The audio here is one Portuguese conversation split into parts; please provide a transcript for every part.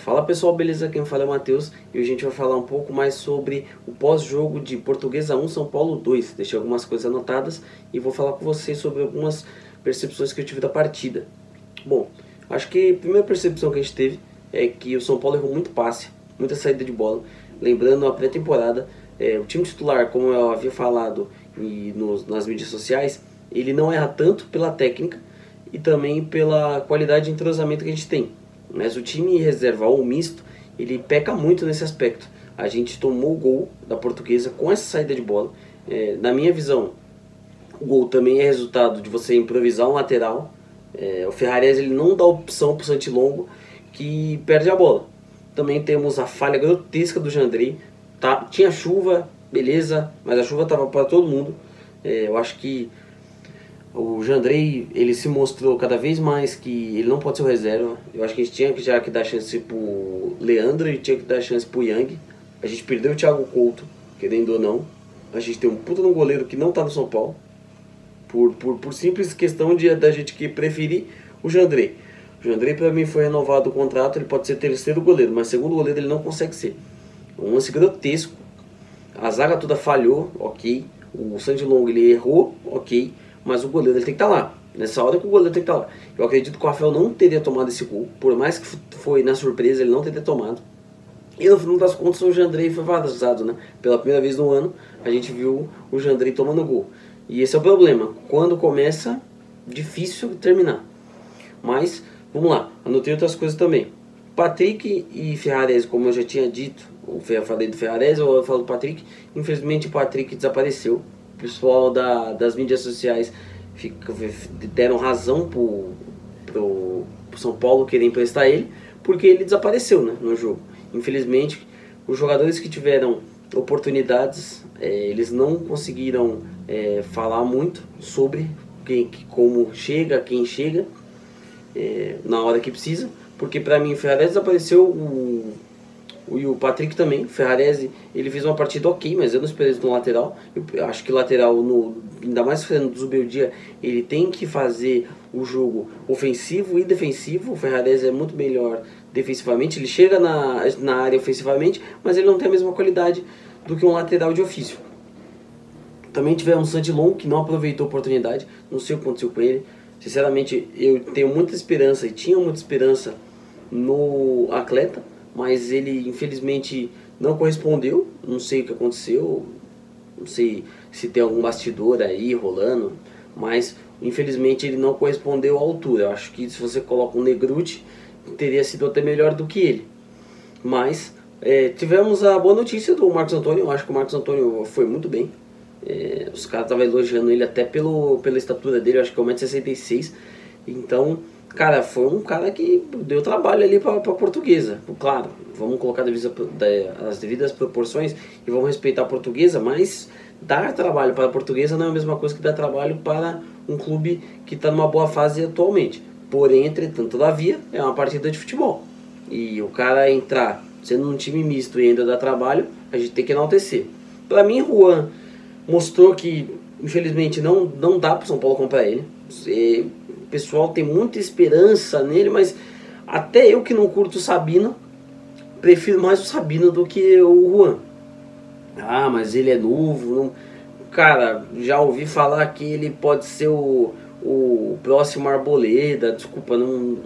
Fala pessoal, beleza? Quem fala é o Matheus e hoje a gente vai falar um pouco mais sobre o pós-jogo de Portuguesa 1, São Paulo 2. Deixei algumas coisas anotadas e vou falar com vocês sobre algumas percepções que eu tive da partida. Bom, acho que a primeira percepção que a gente teve é que o São Paulo errou muito passe, muita saída de bola. Lembrando a pré-temporada, o time titular, como eu havia falado nas mídias sociais, ele não erra tanto pela técnica e também pela qualidade de entrosamento que a gente tem. Mas o time reserva ou misto, ele peca muito nesse aspecto. A gente tomou o gol da Portuguesa com essa saída de bola. Na minha visão, o gol também é resultado de você improvisar um lateral. O Ferrarese ele não dá opção para o Santilongo, que perde a bola. Também temos a falha grotesca do Jandrei. Tinha chuva, beleza, mas a chuva estava para todo mundo. Eu acho que o Jandrei, ele se mostrou cada vez mais que ele não pode ser o reserva. Eu acho que a gente tinha que dar chance pro Leandro e tinha que dar chance pro Yang. A gente perdeu o Thiago Couto, querendo ou não. A gente tem um puta no goleiro que não tá no São Paulo. Por simples questão da gente que preferir o Jandrei. O Jandrei pra mim foi renovado o contrato, ele pode ser terceiro goleiro, mas segundo goleiro ele não consegue ser. Um lance grotesco. A zaga toda falhou, ok. O Santilongo ele errou, ok. Mas o goleiro ele tem que estar lá. Nessa hora que o goleiro tem que estar lá. Eu acredito que o Rafael não teria tomado esse gol. Por mais que foi na surpresa, ele não teria tomado. E no final das contas o Jandrei foi vazado, né? Pela primeira vez no ano, a gente viu o Jandrei tomando gol. E esse é o problema. Quando começa, difícil terminar. Mas, vamos lá. Anotei outras coisas também. Patrick e Ferrarese, como eu já tinha dito. Eu falei do Ferrarese, eu falo do Patrick. Infelizmente o Patrick desapareceu. O pessoal das mídias sociais deram razão pro São Paulo querer emprestar ele, porque ele desapareceu, né, no jogo. Infelizmente, os jogadores que tiveram oportunidades, eles não conseguiram falar muito sobre como chega, quem chega na hora que precisa, porque para mim o Ferrarese desapareceu, e o Patrick também. O Ferrarese ele fez uma partida ok, mas eu não esperei isso no lateral. Eu acho que o lateral, ainda mais sendo do Zubeldia, ele tem que fazer o jogo ofensivo e defensivo. O Ferrarese é muito melhor defensivamente, ele chega na área ofensivamente, mas ele não tem a mesma qualidade do que um lateral de ofício. Também tivemos um Santilongo que não aproveitou a oportunidade, não sei o que aconteceu com ele. Sinceramente, eu tenho muita esperança e tinha muita esperança no atleta, mas ele infelizmente não correspondeu. Não sei o que aconteceu, não sei se tem algum bastidor aí rolando, mas infelizmente ele não correspondeu à altura. Eu acho que se você coloca um Negruti, teria sido até melhor do que ele. Mas tivemos a boa notícia do Marcos Antônio. Eu acho que o Marcos Antônio foi muito bem. Os caras estavam elogiando ele até pela estatura dele. Eu acho que é 1,66 m. Então, cara, foi um cara que deu trabalho ali para a Portuguesa. Claro, vamos colocar as devidas proporções e vamos respeitar a Portuguesa, mas dar trabalho para a Portuguesa não é a mesma coisa que dar trabalho para um clube que está numa boa fase atualmente. Porém, entretanto, todavia, é uma partida de futebol. E o cara entrar sendo um time misto e ainda dar trabalho, a gente tem que enaltecer. Para mim, Juan mostrou que, infelizmente, não dá para o São Paulo comprar ele. O pessoal tem muita esperança nele, mas até eu que não curto o Sabino, prefiro mais o Sabino do que o Juan. Ah, mas ele é novo. Não... Cara, já ouvi falar que ele pode ser o próximo Arboleda. Desculpa, não...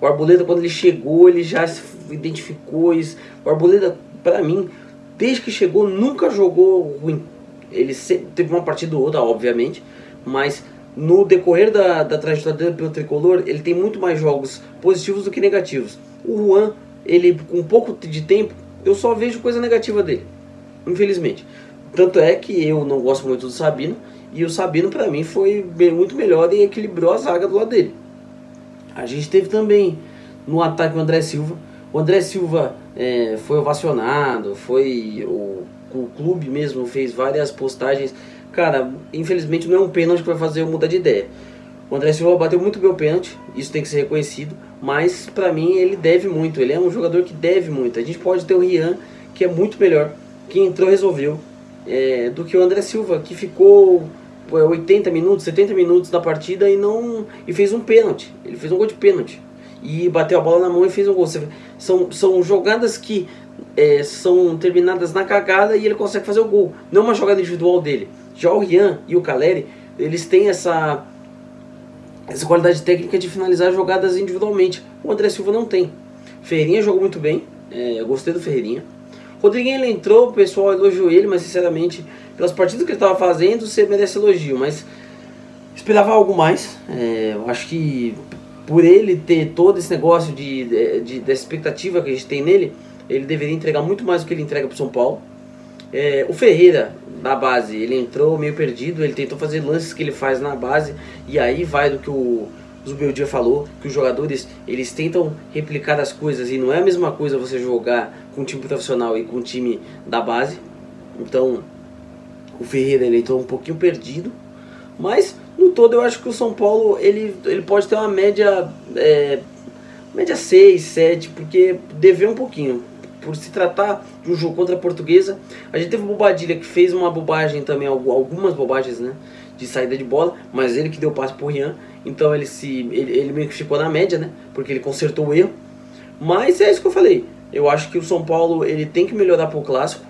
O Arboleda, quando ele chegou, ele já se identificou. O Arboleda, pra mim, desde que chegou, nunca jogou ruim. Ele sempre teve uma partida ou outra, obviamente, mas no decorrer da trajetória dele pelo tricolor, ele tem muito mais jogos positivos do que negativos. O Juan, ele com um pouco de tempo, eu só vejo coisa negativa dele, infelizmente. Tanto é que eu não gosto muito do Sabino, e o Sabino pra mim foi muito melhor e equilibrou a zaga do lado dele. A gente teve também no ataque o André Silva. O André Silva foi ovacionado, o clube mesmo fez várias postagens. Cara, infelizmente não é um pênalti que vai fazer eu mudar de ideia. O André Silva bateu muito bem o pênalti, isso tem que ser reconhecido, mas pra mim ele deve muito, ele é um jogador que deve muito. A gente pode ter o Rian, que é muito melhor, que entrou e resolveu, do que o André Silva, que ficou 80 minutos, 70 minutos da partida e fez um pênalti. Ele fez um gol de pênalti. e bateu a bola na mão e fez um gol. São jogadas que são terminadas na cagada e ele consegue fazer o gol. Não é uma jogada individual dele. Já o Rian e o Caleri, eles têm essa qualidade técnica de finalizar jogadas individualmente. O André Silva não tem. Ferreirinha jogou muito bem, eu gostei do Ferreirinha. Rodriguinho, ele entrou, o pessoal elogiou ele, mas sinceramente, pelas partidas que ele estava fazendo, você merece elogio, mas esperava algo mais. Eu acho que por ele ter todo esse negócio dessa expectativa que a gente tem nele, ele deveria entregar muito mais do que ele entrega para o São Paulo. O Ferreira, da base, ele entrou meio perdido, ele tentou fazer lances que ele faz na base, e aí vai do que o Zubeldia falou, que os jogadores, eles tentam replicar as coisas, e não é a mesma coisa você jogar com um time profissional e com um time da base. Então, o Ferreira, ele entrou um pouquinho perdido, mas no todo eu acho que o São Paulo, ele pode ter uma média 6, 7, porque deveu um pouquinho. Por se tratar de um jogo contra a Portuguesa, a gente teve o Bobadilha, que fez uma bobagem também, algumas bobagens, né, de saída de bola, mas ele que deu o passe pro Rian, então ele meio que ficou na média, né, porque ele consertou o erro. Mas é isso que eu falei, eu acho que o São Paulo, ele tem que melhorar pro Clássico.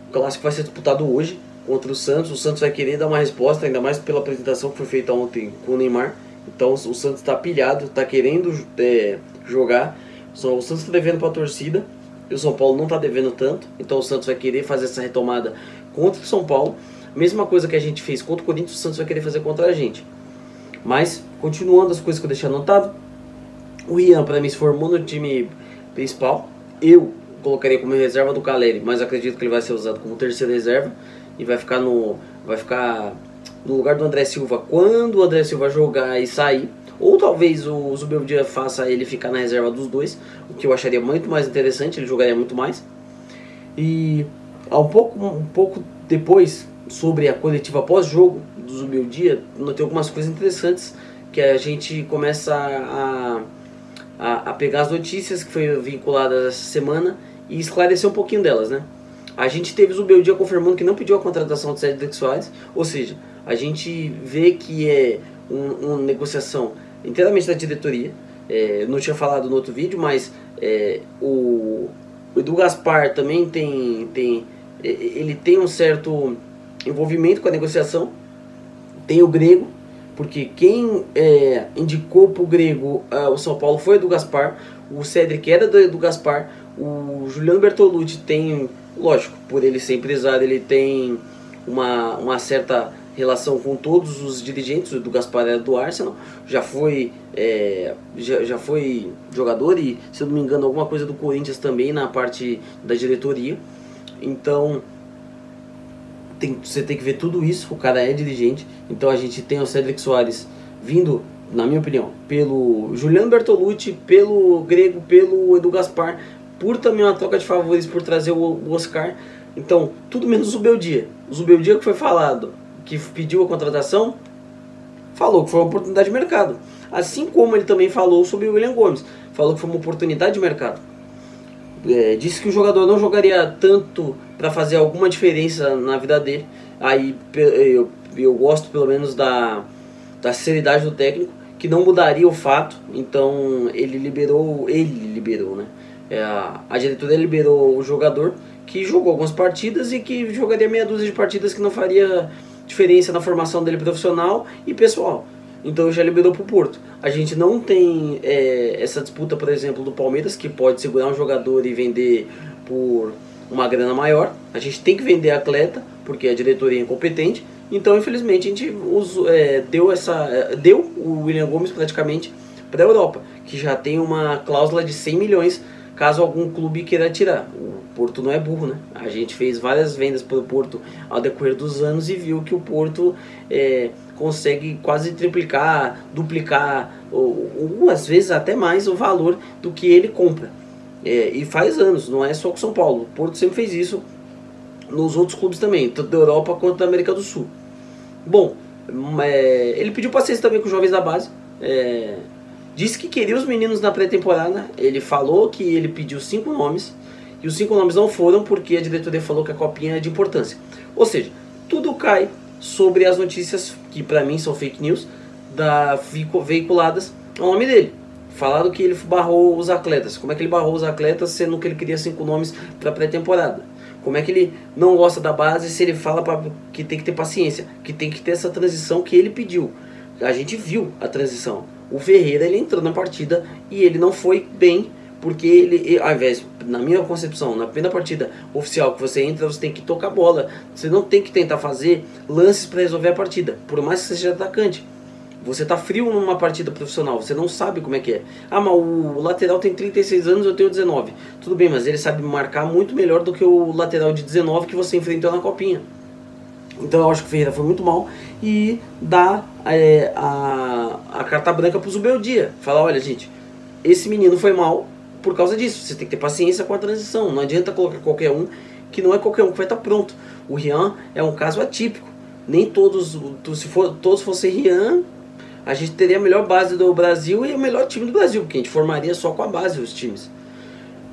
O Clássico vai ser disputado hoje contra o Santos vai querer dar uma resposta, ainda mais pela apresentação que foi feita ontem com o Neymar. Então o Santos está pilhado, está querendo jogar, o Santos está devendo para a torcida, e o São Paulo não está devendo tanto, então o Santos vai querer fazer essa retomada contra o São Paulo. Mesma coisa que a gente fez contra o Corinthians, o Santos vai querer fazer contra a gente. Mas, continuando as coisas que eu deixei anotado, o Rian, para mim, se formou no time principal. Eu colocaria como reserva do Caleri, mas acredito que ele vai ser usado como terceira reserva e vai ficar no lugar do André Silva quando o André Silva jogar e sair. Ou talvez o Zubeldia faça ele ficar na reserva dos dois, o que eu acharia muito mais interessante, ele jogaria muito mais. E um pouco depois, sobre a coletiva pós-jogo do Zubeldia, notei algumas coisas interessantes, que a gente começa a pegar as notícias que foram vinculadas essa semana e esclarecer um pouquinho delas, né? A gente teve o Zubeldia confirmando que não pediu a contratação de Cédric Soares, ou seja, a gente vê que é uma negociação inteiramente da diretoria. Eu não tinha falado no outro vídeo, mas o Edu Gaspar também ele tem um certo envolvimento com a negociação. Tem o Grego, porque quem indicou para o Grego o São Paulo foi o Edu Gaspar, o Cédric era do Edu Gaspar, o Juliano Bertolucci tem, lógico, por ele ser empresário, ele tem uma certa relação com todos os dirigentes. O Edu Gaspar era do Arsenal, já foi jogador e, se eu não me engano, alguma coisa do Corinthians também na parte da diretoria. Então você tem que ver tudo isso, o cara é dirigente. Então a gente tem o Cédric Soares vindo, na minha opinião, pelo Juliano Bertolucci, pelo Grego, pelo Edu Gaspar, por também uma troca de favores por trazer o Oscar. Então, tudo menos o Zubeldia. O Zubeldia, que foi falado, que pediu a contratação, falou que foi uma oportunidade de mercado. Assim como ele também falou sobre o William Gomes, falou que foi uma oportunidade de mercado. Disse que o jogador não jogaria tanto para fazer alguma diferença na vida dele. Aí eu gosto pelo menos da sinceridade do técnico, que não mudaria o fato. Então ele liberou, né? A diretoria liberou o jogador, que jogou algumas partidas e que jogaria meia dúzia de partidas, que não faria diferença na formação dele profissional e pessoal. Então já liberou para o Porto. A gente não tem essa disputa, por exemplo, do Palmeiras, que pode segurar um jogador e vender por uma grana maior. A gente tem que vender atleta, porque a diretoria é incompetente. Então, infelizmente, a gente deu o William Gomes praticamente para a Europa, que já tem uma cláusula de 100 milhões caso algum clube queira tirar. O Porto não é burro, né? A gente fez várias vendas para o Porto ao decorrer dos anos e viu que o Porto consegue quase triplicar, duplicar, ou às vezes até mais o valor do que ele compra. E faz anos, não é só com o São Paulo. O Porto sempre fez isso nos outros clubes também, tanto da Europa quanto da América do Sul. Bom, ele pediu paciência também com os jovens da base. Disse que queria os meninos na pré-temporada. Ele falou que ele pediu 5 nomes, e os 5 nomes não foram porque a diretoria falou que a copinha é de importância. Ou seja, tudo cai sobre as notícias que para mim são fake news, veiculadas ao nome dele. Falaram que ele barrou os atletas. Como é que ele barrou os atletas sendo que ele queria 5 nomes para pré-temporada? Como é que ele não gosta da base se ele fala que tem que ter paciência, que tem que ter essa transição que ele pediu? A gente viu a transição. O Ferreira, ele entrou na partida e ele não foi bem, porque ele, ao invés, na minha concepção, na primeira partida oficial que você entra, você tem que tocar a bola. Você não tem que tentar fazer lances para resolver a partida, por mais que você seja atacante. Você tá frio numa partida profissional, você não sabe como é que é. Ah, mas o lateral tem 36 anos, eu tenho 19. Tudo bem, mas ele sabe marcar muito melhor do que o lateral de 19 que você enfrentou na copinha. Então eu acho que o Ferreira foi muito mal e dá a carta branca pro Zubeldia. Fala, olha gente, esse menino foi mal por causa disso. Você tem que ter paciência com a transição. Não adianta colocar qualquer um, que não é qualquer um que vai estar pronto. O Rian é um caso atípico. Nem todos, se todos fossem Rian, a gente teria a melhor base do Brasil e o melhor time do Brasil, porque a gente formaria só com a base os times.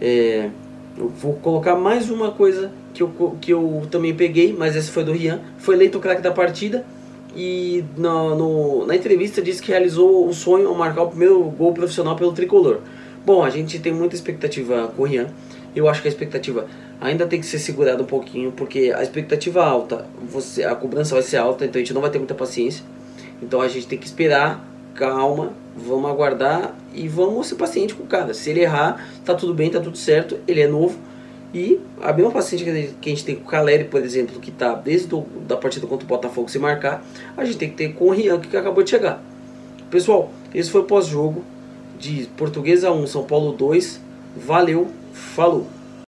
Eu vou colocar mais uma coisa que eu também peguei, mas esse foi do Rian. Foi eleito o craque da partida e na entrevista disse que realizou o sonho ao marcar o primeiro gol profissional pelo tricolor. Bom, a gente tem muita expectativa com o Rian. Eu acho que a expectativa ainda tem que ser segurada um pouquinho, porque a expectativa alta, a cobrança vai ser alta, então a gente não vai ter muita paciência. Então a gente tem que esperar, calma, vamos aguardar e vamos ser paciente com o cara. Se ele errar, tá tudo bem, tá tudo certo, ele é novo. E a mesma paciência que a gente tem com o Caleri, por exemplo, que tá desde da partida contra o Botafogo sem marcar, a gente tem que ter com o Rian, que acabou de chegar. Pessoal, esse foi o pós-jogo de Portuguesa 1, São Paulo 2. Valeu, falou!